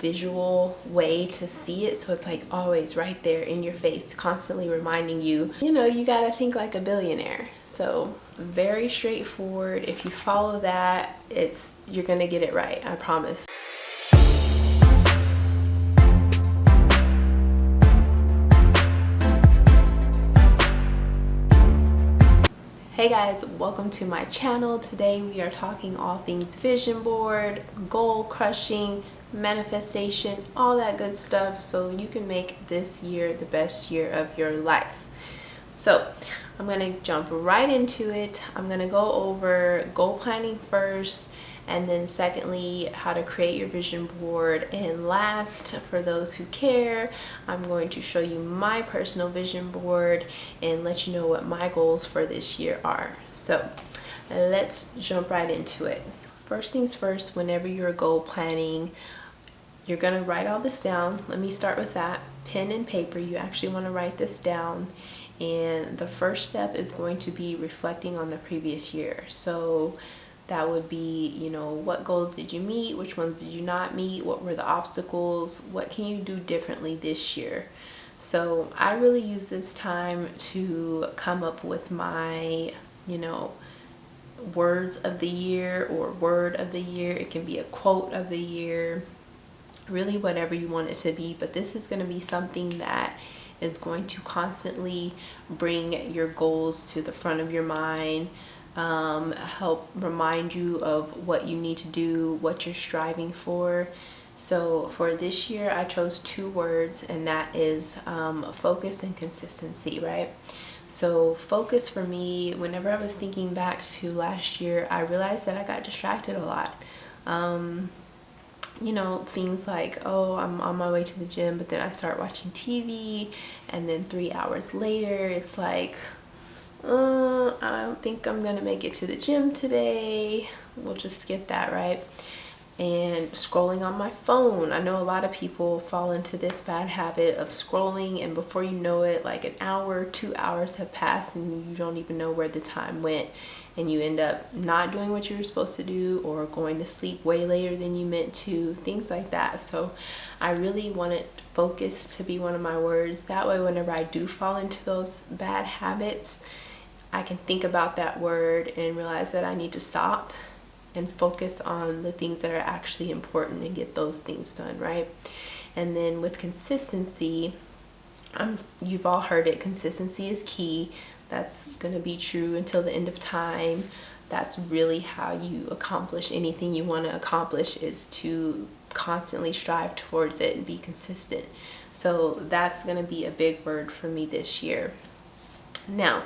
visual way to see it, so it's like always right there in your face, constantly reminding you, you know, you gotta think like a billionaire. So very straightforward. If you follow that, you're gonna get it right, I promise. Hey guys, welcome to my channel. Today we are talking all things vision board, goal crushing, manifestation, all that good stuff, so you can make this year the best year of your life. So I'm gonna jump right into it. I'm gonna go over goal planning first, and then secondly, how to create your vision board, and last, for those who care, I'm going to show you my personal vision board and let you know what my goals for this year are. So let's jump right into it. First things first, whenever you're goal planning, you're gonna write all this down. Let me start with that. Pen and paper, you actually wanna write this down. And the first step is going to be reflecting on the previous year. So that would be, you know, what goals did you meet? Which ones did you not meet? What were the obstacles? What can you do differently this year? So I really use this time to come up with my, you know, words of the year or word of the year. It can be a quote of the year, really whatever you want it to be. But this is going to be something that is going to constantly bring your goals to the front of your mind, help remind you of what you need to do, what you're striving for. So for this year, I chose 2 words, and that is focus and consistency, right? So focus for me, whenever I was thinking back to last year, I realized that I got distracted a lot. You know, things like, oh, I'm on my way to the gym, but then I start watching TV, and then 3 hours later, it's like, I don't think I'm gonna make it to the gym today. We'll just skip that, right? And scrolling on my phone. I know a lot of people fall into this bad habit of scrolling, and before you know it, like an hour, 2 hours have passed and you don't even know where the time went, and you end up not doing what you were supposed to do, or going to sleep way later than you meant to, things like that. So I really wanted focus to be one of my words. That way, whenever I do fall into those bad habits, I can think about that word and realize that I need to stop and focus on the things that are actually important and get those things done, right? And then with consistency, you've all heard it, consistency is key. That's going to be true until the end of time. That's really how you accomplish anything you want to accomplish, is to constantly strive towards it and be consistent. So that's going to be a big word for me this year. Now,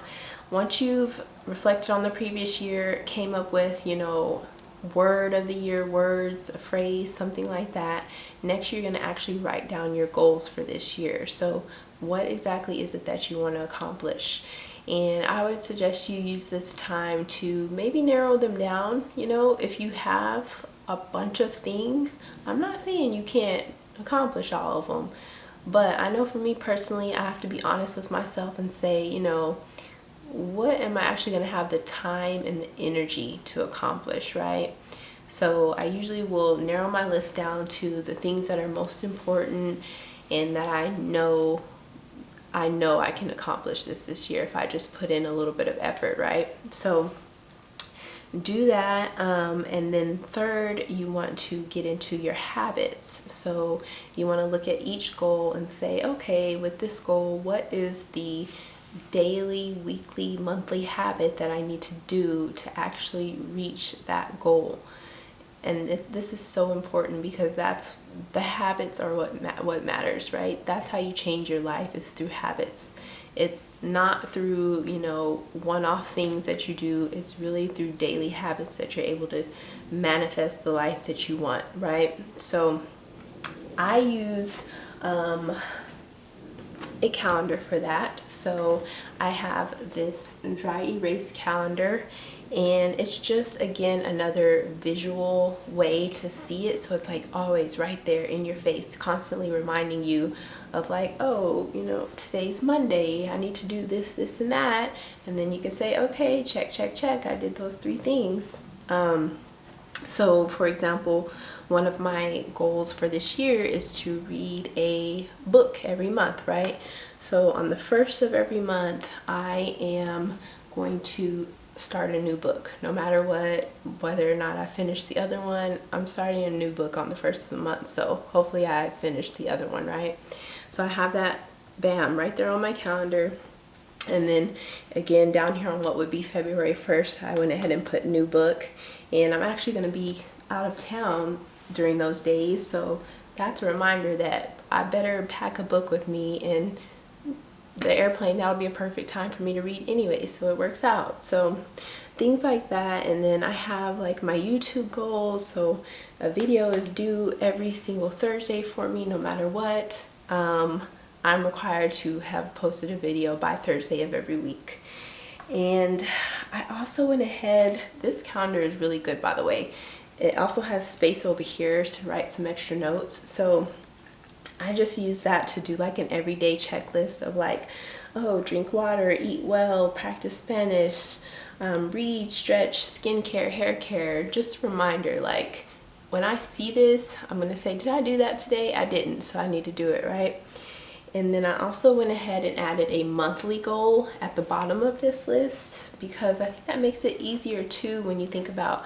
once you've reflected on the previous year, came up with, you know, word of the year, words, a phrase, something like that, next you're going to actually write down your goals for this year. So what exactly is it that you want to accomplish? And I would suggest you use this time to maybe narrow them down. You know, if you have a bunch of things, I'm not saying you can't accomplish all of them, but I know for me personally, I have to be honest with myself and say, you know, what am I actually going to have the time and the energy to accomplish, right? So I usually will narrow my list down to the things that are most important and that I know I can accomplish this year if I just put in a little bit of effort, right? So do that. And then third, you want to get into your habits. So you want to look at each goal and say, okay, with this goal, what is the daily, weekly, monthly habit that I need to do to actually reach that goal? And this is so important, because that's the habits are what matters, right? That's how you change your life, is through habits. It's not through, you know, one-off things that you do. It's really through daily habits that you're able to manifest the life that you want, right? So I use a calendar for that. So I have this dry erase calendar, and it's just, again, another visual way to see it, so it's like always right there in your face, constantly reminding you of, like, oh, you know, today's Monday, I need to do this, this, and that, and then you can say, okay, check, check, check, I did those 3 things. So for example, one of my goals for this year is to read a book every month, right? So on the first of every month, I am going to start a new book. No matter what, whether or not I finish the other one, I'm starting a new book on the first of the month. So hopefully I finish the other one, right? So I have that, bam, right there on my calendar. And then again, down here on what would be February 1st, I went ahead and put new book. And I'm actually going to be out of town during those days. So that's a reminder that I better pack a book with me, and the airplane, that'll be a perfect time for me to read anyway, so it works out. So things like that. And then I have like my YouTube goals. So a video is due every single Thursday for me, no matter what. I'm required to have posted a video by Thursday of every week. And I also went ahead, this calendar is really good, by the way. It also has space over here to write some extra notes. So I just use that to do like an everyday checklist of like, oh, drink water, eat well, practice Spanish, read, stretch, skincare, hair care. Just a reminder, like when I see this, I'm gonna say, did I do that today? I didn't, so I need to do it, right? And then I also went ahead and added a monthly goal at the bottom of this list, because I think that makes it easier too when you think about,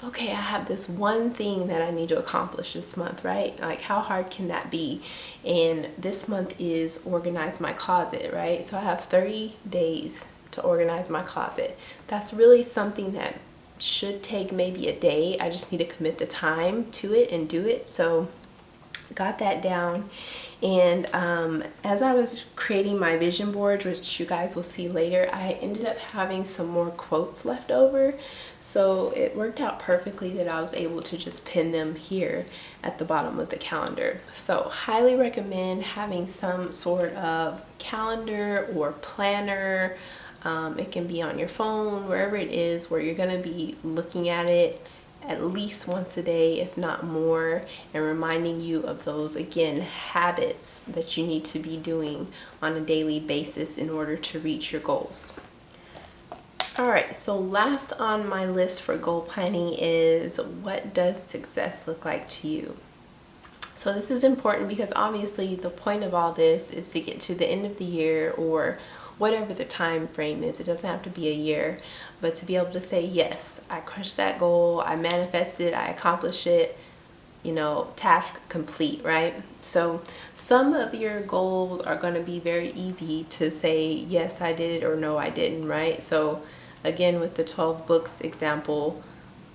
okay, I have this one thing that I need to accomplish this month, right? Like how hard can that be? And this month is organize my closet, right? So I have 30 days to organize my closet. That's really something that should take maybe a day. I just need to commit the time to it and do it. So got that down. And as I was creating my vision boards, which you guys will see later, I ended up having some more quotes left over. So it worked out perfectly that I was able to just pin them here at the bottom of the calendar. So highly recommend having some sort of calendar or planner. It can be on your phone, wherever it is, where you're going to be looking at it at least once a day, if not more, and reminding you of those, again, habits that you need to be doing on a daily basis in order to reach your goals. All right, so last on my list for goal planning is, what does success look like to you? So this is important because obviously the point of all this is to get to the end of the year, or whatever the time frame is. It doesn't have to be a year, but to be able to say, yes, I crushed that goal, I manifested, I accomplished it, you know, task complete, right? So some of your goals are going to be very easy to say, yes, I did it, or no, I didn't, right? So again, with the 12 books example,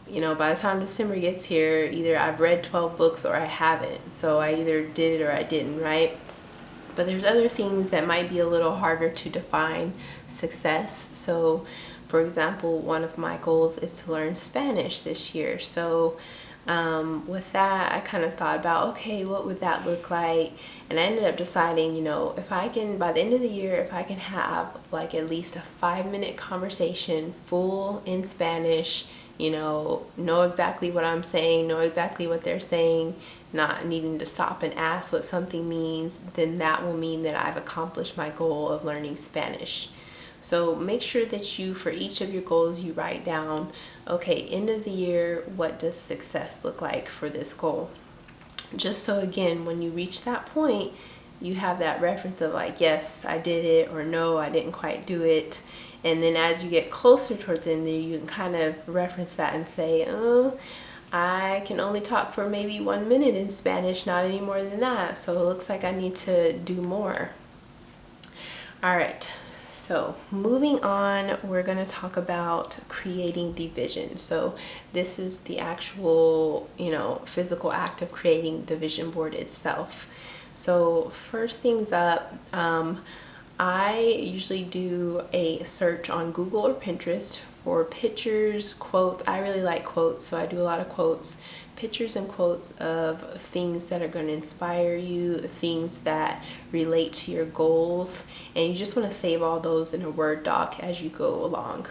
you know, by the time December gets here, either I've read 12 books or I haven't. So I either did it or I didn't, right? But there's other things that might be a little harder to define success. So for example, one of my goals is to learn Spanish this year. So with that, I kind of thought about, okay, what would that look like? And I ended up deciding, you know, if I can, by the end of the year, if I can have like at least a 5-minute conversation full in Spanish, you know exactly what I'm saying, know exactly what they're saying, not needing to stop and ask what something means, then that will mean that I've accomplished my goal of learning Spanish. So make sure that you, for each of your goals, you write down, okay, end of the year, what does success look like for this goal? Just so again, when you reach that point, you have that reference of like, yes, I did it, or no, I didn't quite do it. And then as you get closer towards the end, you can kind of reference that and say, oh, I can only talk for maybe 1 minute in Spanish, not any more than that. So it looks like I need to do more. All right. So moving on, we're going to talk about creating the vision. So this is the actual, you know, physical act of creating the vision board itself. So first things up, I usually do a search on Google or Pinterest for pictures, quotes. I really like quotes, so I do a lot of quotes, pictures and quotes of things that are going to inspire you, things that relate to your goals, and you just want to save all those in a Word doc as you go along.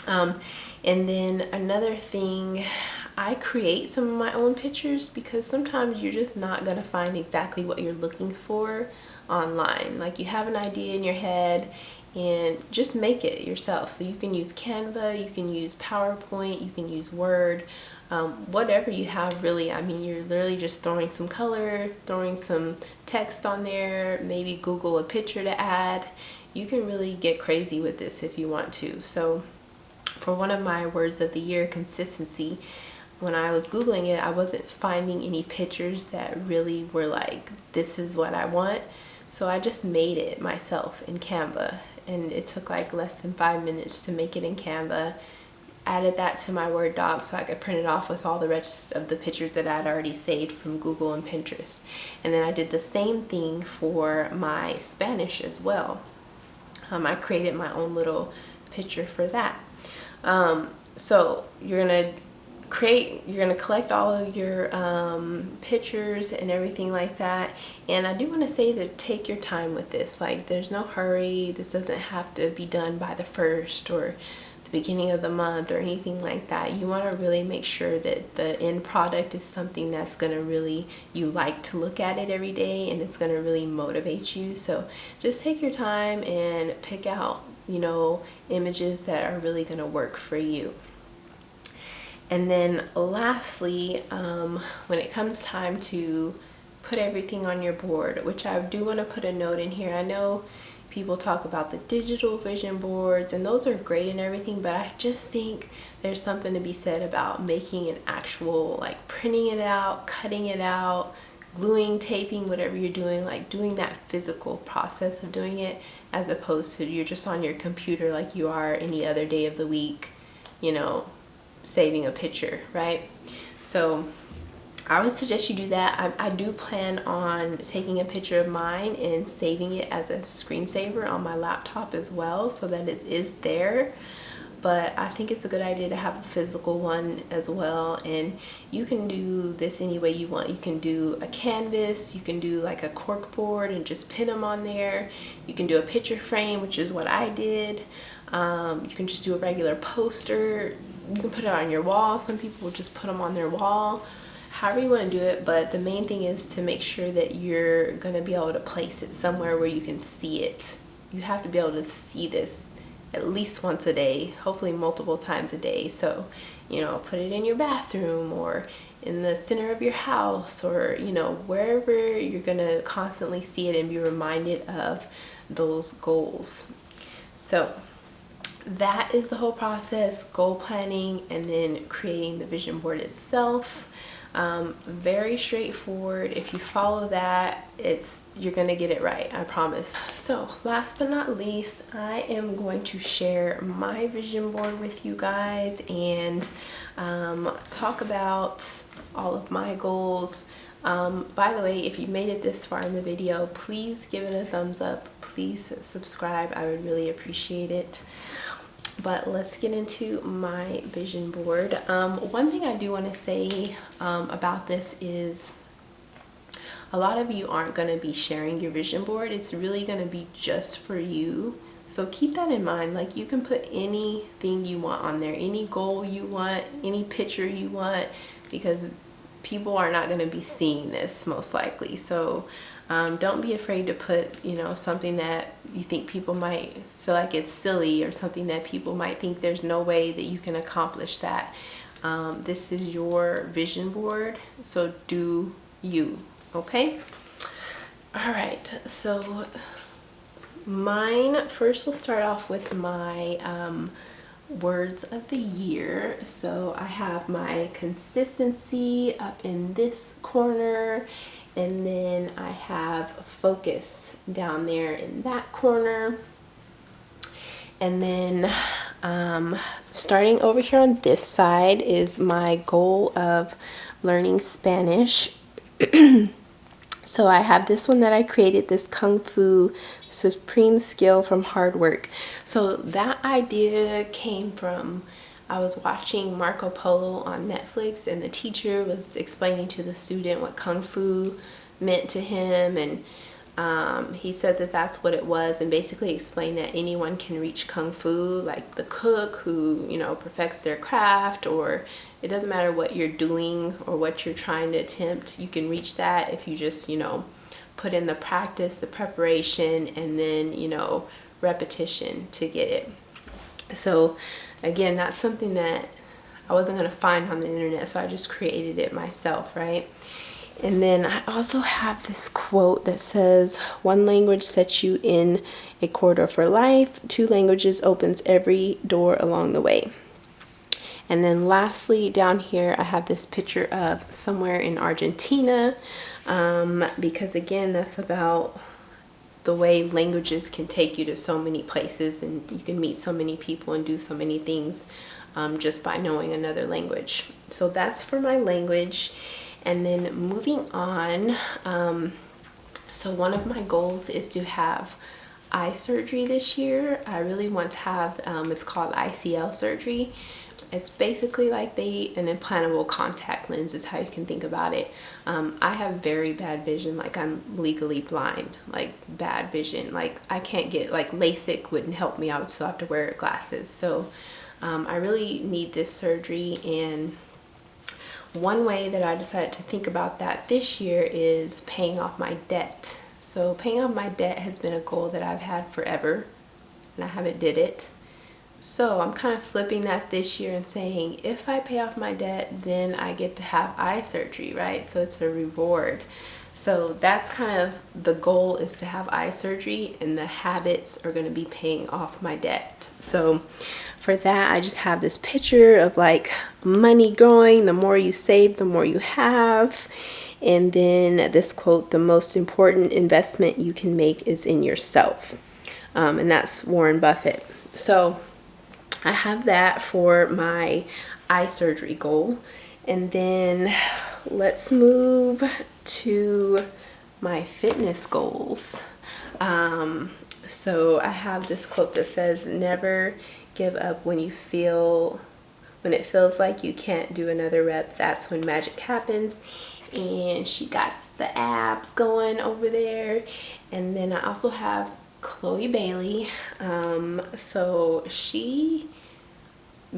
And then another thing, I create some of my own pictures because sometimes you're just not going to find exactly what you're looking for online. Like you have an idea in your head and just make it yourself. So you can use Canva, you can use PowerPoint, you can use Word, whatever you have really. I mean, you're literally just throwing some color, throwing some text on there, maybe Google a picture to add. You can really get crazy with this if you want to. So for one of my words of the year, consistency, when I was Googling it, I wasn't finding any pictures that really were like, this is what I want. So I just made it myself in Canva, and it took like less than 5 minutes to make it in Canva. Added that to my Word doc so I could print it off with all the rest of the pictures that I'd already saved from Google and Pinterest. And then I did the same thing for my Spanish as well. I created my own little picture for that. So you're gonna collect all of your pictures and everything like that. And I do want to say that take your time with this. Like, there's no hurry. This doesn't have to be done by the 1st or beginning of the month or anything like that. You want to really make sure that the end product is something that's going to really, you like to look at it every day, and it's going to really motivate you. So just take your time and pick out, you know, images that are really going to work for you. And then lastly, when it comes time to put everything on your board, which I do want to put a note in here. I know people talk about the digital vision boards, and those are great and everything, but I just think there's something to be said about making an actual, like printing it out, cutting it out, gluing, taping, whatever you're doing, like doing that physical process of doing it, as opposed to you're just on your computer like you are any other day of the week, you know, saving a picture, right? So I would suggest you do that. I do plan on taking a picture of mine and saving it as a screensaver on my laptop as well, so that it is there. But I think it's a good idea to have a physical one as well. And you can do this any way you want. You can do a canvas, you can do like a cork board and just pin them on there. You can do a picture frame, which is what I did. You can just do a regular poster. You can put it on your wall. Some people will just put them on their wall. However you want to do it, but the main thing is to make sure that you're going to be able to place it somewhere where you can see it. You have to be able to see this at least once a day, hopefully multiple times a day. So, you know, put it in your bathroom or in the center of your house, or, you know, wherever you're going to constantly see it and be reminded of those goals. So that is the whole process: goal planning and then creating the vision board itself. Very straightforward. If you follow that, you're gonna get it right, I promise. So last but not least, I am going to share my vision board with you guys and talk about all of my goals. By the way, if you made it this far in the video, please give it a thumbs up. Please subscribe. I would really appreciate it. But let's get into my vision board. One thing I do want to say about this is a lot of you aren't going to be sharing your vision board. It's really going to be just for you. So keep that in mind. Like, you can put anything you want on there, any goal you want, any picture you want, because people are not going to be seeing this most likely. So don't be afraid to put, you know, something that you think people might feel like it's silly, or something that people might think there's no way that you can accomplish that. This is your vision board, so do you, okay? All right, so mine, first we'll start off with my words of the year. So I have my consistency up in this corner, and then I have focus down there in that corner. And then starting over here on this side is my goal of learning Spanish. So I have this one that I created, this Kung Fu Supreme Skill from Hard Work. So that idea came from, I was watching Marco Polo on Netflix, and the teacher was explaining to the student what Kung Fu meant to him, and he said that that's what it was, and basically explained that anyone can reach Kung Fu, like the cook who, you know, perfects their craft, or it doesn't matter what you're doing or what you're trying to attempt, you can reach that if you just, you know, put in the practice, the preparation, and then, you know, repetition to get it. So again, that's something that I wasn't going to find on the internet, so I just created it myself, right? And then I also have this quote that says, one language sets you in a corridor for life, two languages opens every door along the way. And then lastly, down here, I have this picture of somewhere in Argentina, because again, that's about the way languages can take you to so many places, and you can meet so many people and do so many things just by knowing another language. So that's for my language. And then moving on, so one of my goals is to have eye surgery this year. I really want to have, it's called ICL surgery. It's basically like an implantable contact lens is how you can think about it. I have very bad vision, like I'm legally blind, like bad vision. Like I can't get, like LASIK wouldn't help me, I would still have to wear glasses. So I really need this surgery, and one way that I decided to think about that this year is paying off my debt. So paying off my debt has been a goal that I've had forever, and I haven't did it. So I'm kind of flipping that this year and saying, if I pay off my debt, then I get to have eye surgery, right? So it's a reward. So that's kind of the goal, is to have eye surgery, and the habits are going to be paying off my debt. So for that, I just have this picture of like money growing. The more you save, the more you have. And then this quote, the most important investment you can make is in yourself. And that's Warren Buffett. So I have that for my eye surgery goal. And then let's move to my fitness goals. So I have this quote that says, never give up when it feels like you can't do another rep. That's when magic happens. And she got the abs going over there. And then I also have Chloe Bailey. So she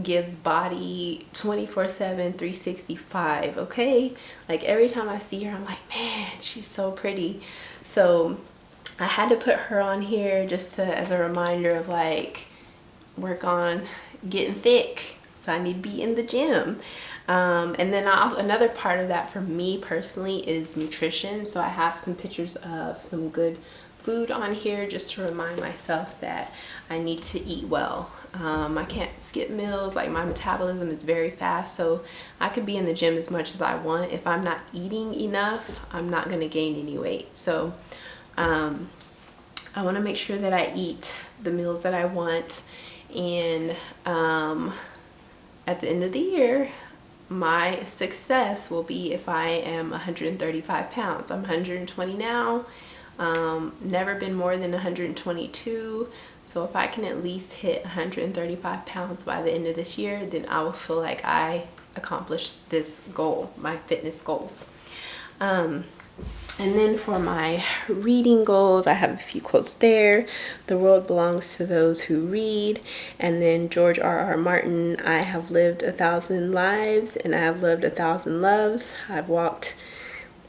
gives body 24/7, 365, okay? Like every time I see her, I'm like, man, she's so pretty. So I had to put her on here just as a reminder of like, work on getting thick. So I need to be in the gym. And then another part of that for me personally is nutrition. So I have some pictures of some good food on here just to remind myself that I need to eat well. I can't skip meals. Like my metabolism is very fast, so I could be in the gym as much as I want. If I'm not eating enough, I'm not going to gain any weight. So I want to make sure that I eat the meals that I want. And at the end of the year, my success will be if I am 135 pounds. I'm 120 now. Never been more than 122. So if I can at least hit 135 pounds by the end of this year, then I will feel like I accomplished this goal, my fitness goals. And then for my reading goals, I have a few quotes there. The world belongs to those who read. And then George R.R. Martin, I have lived 1,000 lives and I have lived 1,000 loves. I've walked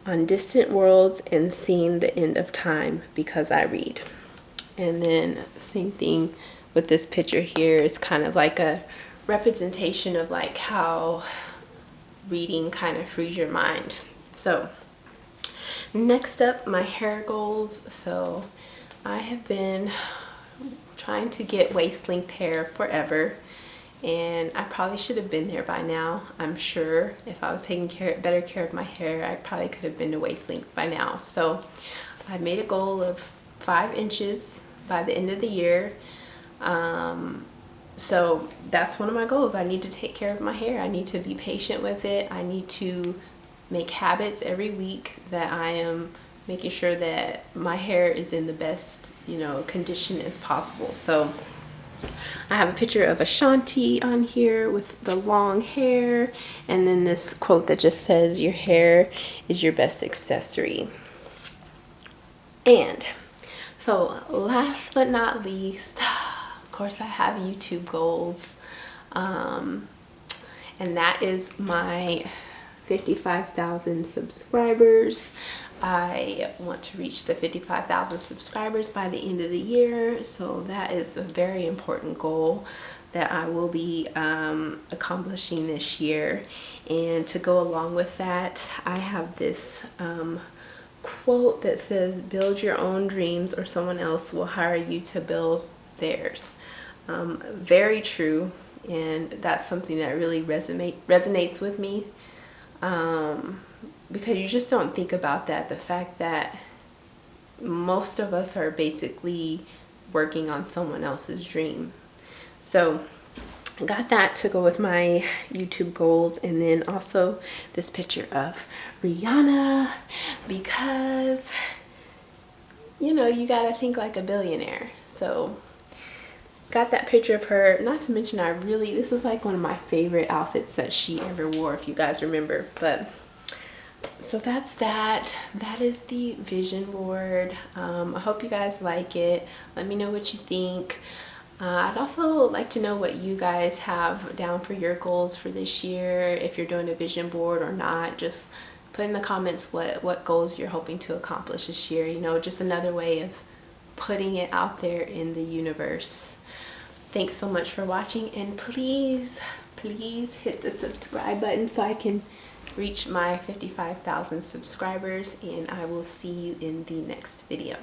on distant worlds and seen the end of time because I read. And then same thing with this picture here. It's kind of like a representation of like how reading kind of frees your mind. So next up, my hair goals. So I have been trying to get waist length hair forever, and I probably should have been there by now. I'm sure if I was taking better care of my hair, I probably could have been to waist length by now. So I made a goal of 5 inches by the end of the year. So that's one of my goals. I need to take care of my hair. I need to be patient with it. I need to make habits every week that I am making sure that my hair is in the best, condition as possible. So I have a picture of Ashanti on here with the long hair, and then this quote that just says, your hair is your best accessory. And so last but not least, of course, I have YouTube goals, and that is my 55,000 subscribers. I want to reach the 55,000 subscribers by the end of the year, so that is a very important goal. that I will be accomplishing this year. And to go along with that, I have this quote that says, build your own dreams or someone else will hire you to build theirs. Very true, and that's something that really resonates with me, because you just don't think about that, the fact that most of us are basically working on someone else's dream. So I got that to go with my YouTube goals, and then also this picture of Rihanna, because you know, you gotta think like a billionaire. So got that picture of her. Not to mention, this is like one of my favorite outfits that she ever wore, if you guys remember. But so that's that. That is the vision board. I hope you guys like it. Let me know what you think. I'd also like to know what you guys have down for your goals for this year, if you're doing a vision board or not. Just put in the comments what goals you're hoping to accomplish this year. You know, just another way of putting it out there in the universe. Thanks so much for watching, and please hit the subscribe button so I can reach my 55,000 subscribers, and I will see you in the next video.